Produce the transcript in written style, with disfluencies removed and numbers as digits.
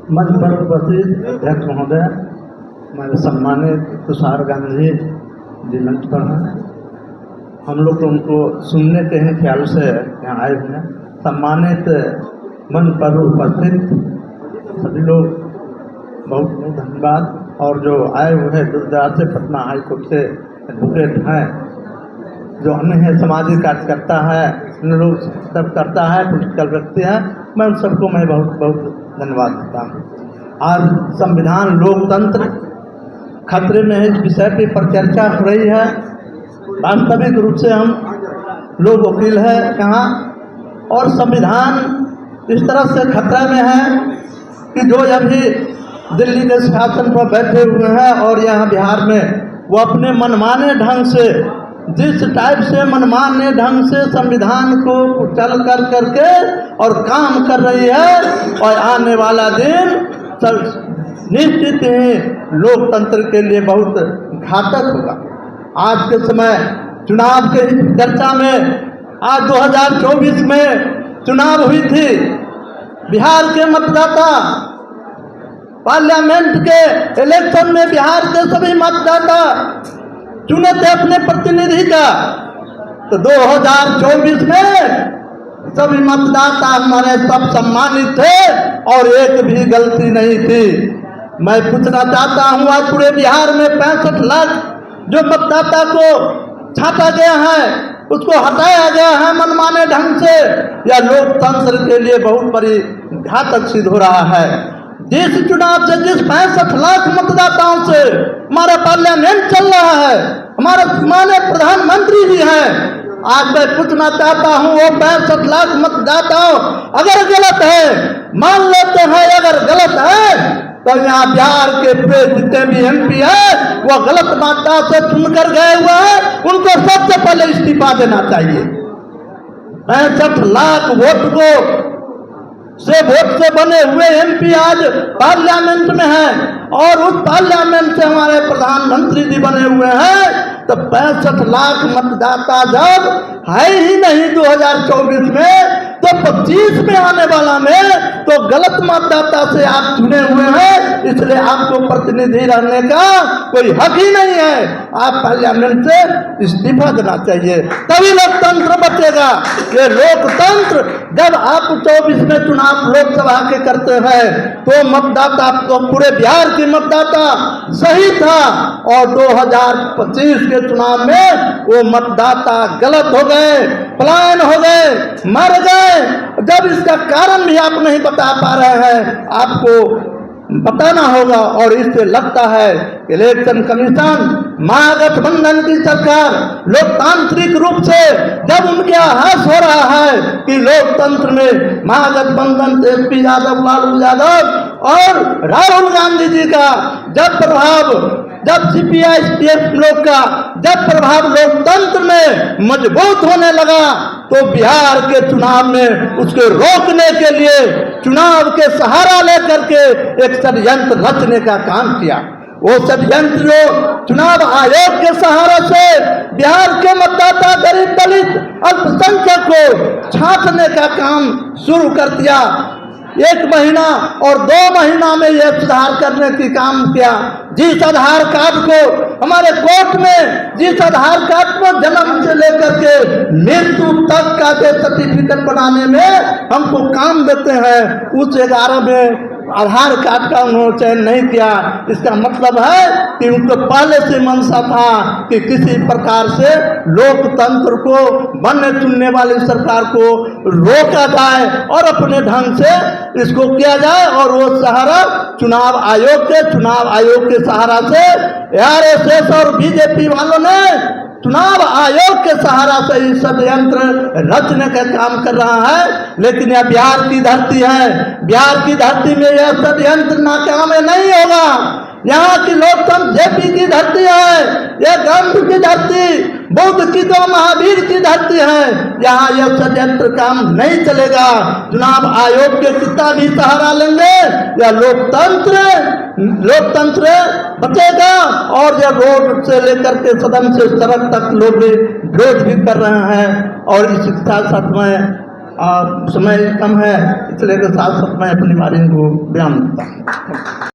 मंच पर उपस्थित अध्यक्ष महोदय, हमारे सम्मानित तुषार गांधी जी मंच पर हैं। हम लोग तो उनको सुनने के हैं ख्याल से यहाँ आए हुए हैं। सम्मानित मंच पर उपस्थित सभी लोग बहुत बहुत धन्यवाद। और जो आए हुए हैं गुजरात से, पटना हाई कोर्ट से एडवोकेट हैं, जो अन्य है सामाजिक कार्यकर्ता है, इन लोग सब करता है, पॉलिटिकल व्यक्ति है, मैं उन सबको मैं बहुत बहुत धन्यवाद देता हूँ। आज संविधान लोकतंत्र खतरे में है, इस विषय पर चर्चा हो रही है। वास्तविक रूप से हम लोग वकील है कहाँ, और संविधान इस तरह से खतरा में है कि जो अभी दिल्ली के शासन पर बैठे हुए हैं और यहाँ बिहार में वो अपने मनमाने ढंग से, जिस टाइप से मनमाने ढंग से संविधान को चल कर करके और काम कर रही है, और आने वाला दिन निश्चित ही लोकतंत्र के लिए बहुत घातक होगा। आज के समय चुनाव के चर्चा में, आज 2024 में चुनाव हुई थी। बिहार के मतदाता, पार्लियामेंट के इलेक्शन में बिहार के सभी मतदाता चुने थे अपने प्रतिनिधि का। तो 2024 में सभी मतदाता हमारे सब सम्मानित थे और एक भी गलती नहीं थी। मैं पूछना चाहता हूँ, आज पूरे बिहार में 65 लाख जो मतदाता को छांटा गया है, उसको हटाया गया है मनमाने ढंग से, या लोकतंत्र के लिए बहुत बड़ी घातक सिद्ध हो रहा है। जिस चुनाव से, जिस 65 लाख मतदाताओं से हमारा पार्लियामेंट चल रहा है, हमारे माननीय प्रधानमंत्री जी हैं, आज मैं पूछना चाहता हूं, वो 65 लाख मतदाताओं अगर गलत है, मान लेते हैं अगर गलत है, तो यहाँ बिहार के जितने भी MP है वो गलत मतदाता से चुनकर गए हुए हैं, उनको सबसे पहले इस्तीफा देना चाहिए। 65 लाख वोट से बने हुए MP आज पार्लियामेंट में हैं, और उस पार्लियामेंट से हमारे प्रधानमंत्री जी बने हुए हैं। तो 65 लाख मतदाता जब है ही नहीं 2024 में, तो 25 में आने वाला में तो गलत मतदाता से आप चुने हुए हैं, इसलिए आपको प्रतिनिधि रहने का कोई हक ही नहीं है। आप पार्लियामेंट से इस्तीफा देना चाहिए, तभी लोकतंत्र बचेगा। ये लोकतंत्र जब आप 24 में चुनाव लोकसभा के करते हैं तो मतदाता, तो पूरे बिहार की मतदाता सही था, और 2025 के चुनाव में वो मतदाता गलत हो गए, पलायन हो गए, मर गए। जब इसका कारण भी आप नहीं बता पा रहे हैं, आपको बताना होगा। और इससे लगता है इलेक्शन कमीशन, महागठबंधन की सरकार लोकतांत्रिक रूप से जब उनके आभास हो रहा है कि लोकतंत्र में महागठबंधन तेजस्वी यादव, लालू यादव और राहुल गांधी जी का जब प्रभाव, जब CPI SPF लोग का जब प्रभाव लोकतंत्र में मजबूत होने लगा, तो बिहार के चुनाव में उसके रोकने के लिए चुनाव के सहारा लेकर के एक षड्यंत्र रचने का काम किया। वो षड्यंत्र जो चुनाव आयोग के सहारा से बिहार के मतदाता, गरीब, दलित, अल्पसंख्यक को छांटने का काम शुरू कर दिया। 1 महीना और 2 महीना में यह सुधार करने की काम किया। जिस आधार कार्ड को हमारे कोर्ट में, जिस आधार कार्ड को जन्म से लेकर के मृत्यु तक का जो सर्टिफिकेट बनाने में हमको काम देते हैं, उस 11 में आधार कार्ड का उन्होंने चयन नहीं किया। इसका मतलब है कि उनको पहले से मंशा था कि किसी प्रकार से लोकतंत्र को, बनने चुनने वाली सरकार को रोका जाए और अपने ढंग से इसको किया जाए। और वो सहारा चुनाव आयोग के सहारा से RSS और BJP वालों ने चुनाव आयोग के सहारा से इस षड्यंत्र रचने का काम कर रहा है। लेकिन यह बिहार की धरती है, बिहार की धरती में यह षड्यंत्र नाकाम नहीं होगा। यहाँ की लोकतंत्र JP की धरती है, यह गांधी की धरती, बुद्ध की, तो महावीर की धरती है। यहाँ यह षड्यंत्र काम नहीं चलेगा। चुनाव आयोग के कितना भी सहारा लेंगे, यह लोकतंत्र बचेगा। और यह रोड से लेकर के सदन से सड़क तक लोग विरोध भी कर रहे हैं। और इस साथ में समय कम है, इसलिए कि साथ साथ मैं अपनी बारी को बयान करता हूँ।